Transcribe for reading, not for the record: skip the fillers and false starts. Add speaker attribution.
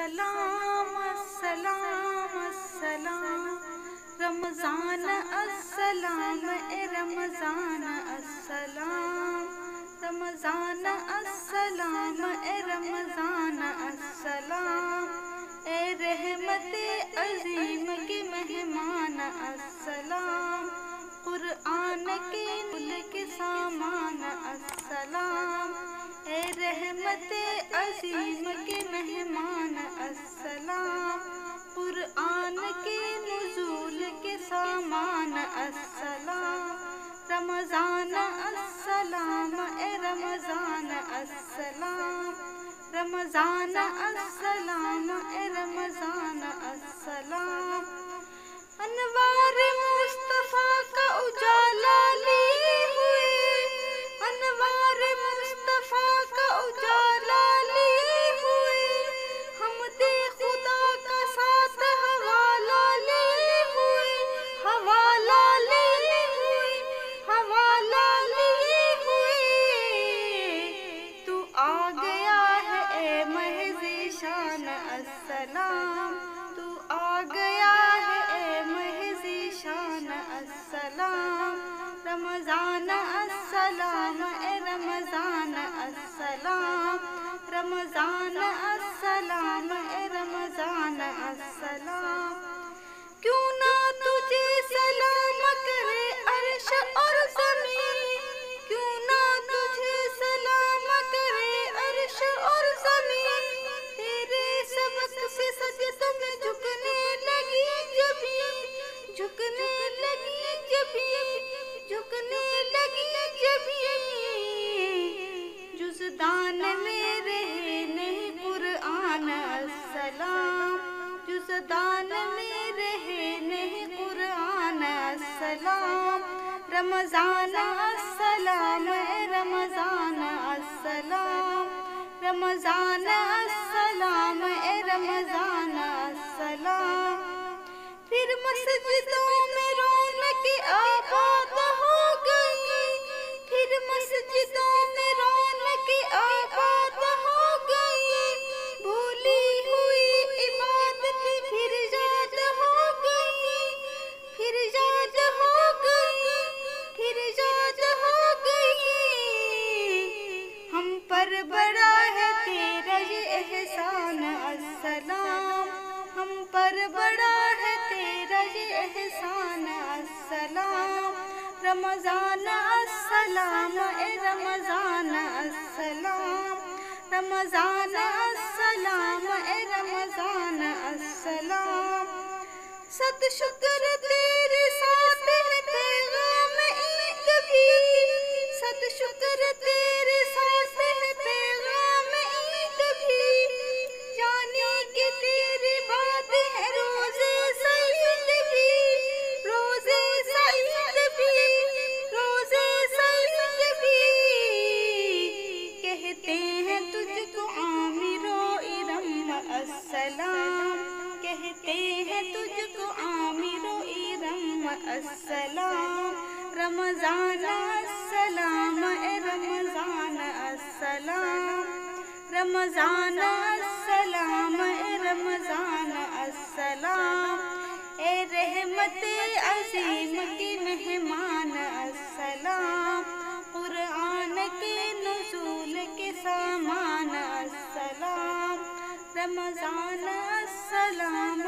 Speaker 1: السلام السلام السلام رمضان السلام اے رمضان السلام رمضان السلام اے رمضان السلام اے رحمت عظیم کے مہمان السلام قرآن کے نور کے سامان السلام اے رحمت عظیم کے مہمان السلام قرآن کے نزول کے سامان السلام رمضان السلام اے رمضان السلام رمضان السلام اے رمضان السلام انوار مصطفیٰ کا اجالا لیے ہوئے انوار مصطفیٰ کا اجالا لیے ہوئے حمد خدا کا ساتھ حوالہ لیے ہوئے حوالہ لیے ہوئے حوالہ لیے ہوئے تو آ گیا ہے اے محض شان السلام تو آ گیا ہے اے محض شان السلام رمضان السلام اے رمضان السلام رمضان السلام اے رمضان السلام کیوں نہ تجھے سلام کرے عرش اور زمین کیوں نہ تجھے سلام کرے عرش اور زمین تیرے سبق سے سجدوں میں جھکنے لگی جبیں جھکنے لگی جبیں جھکنے لگی جبیں جزدان میں رہے نہیں قرآن السلام جزدان میں رہے نہیں قرآن السلام رمضان السلام اے رمضان السلام رمضان السلام اے رمضان السلام پھر مسجدوں میں رونق آباد ہو گئی پھر مسجدوں میں رونق آباد ہو گئی بھولی ہوئی عبادت پھر یاد ہو گئی پھر یاد ہو گئی پھر یاد ہو گئی ہم پر بڑا ہے تیرا یہ احسان السلام ہم پر بڑا ہے تیرا یہ احسان السلام رمضان السلام اے رمضان السلام رمضان السلام اے رمضان السلام صد شکر تیرے ساتھ ہے پیغام عید بھی صد شکر تیرے ساتھ ہے پیغام عید بھی یعنی کہ تیری بات ہے روزے سعید بھی روزے سعید بھی روزے سعید بھی کہتے ہیں تجھ کو عامر و ارم السلام کہتے ہیں تجھ کو عامر و ارم السلام رمضان السلام اے رمضان السلام رمضان السلام اے رمضان السلام اے رحمت عظیم کے مہمان السلام قرآن کے نزول کے سامان السلام رمضان السلام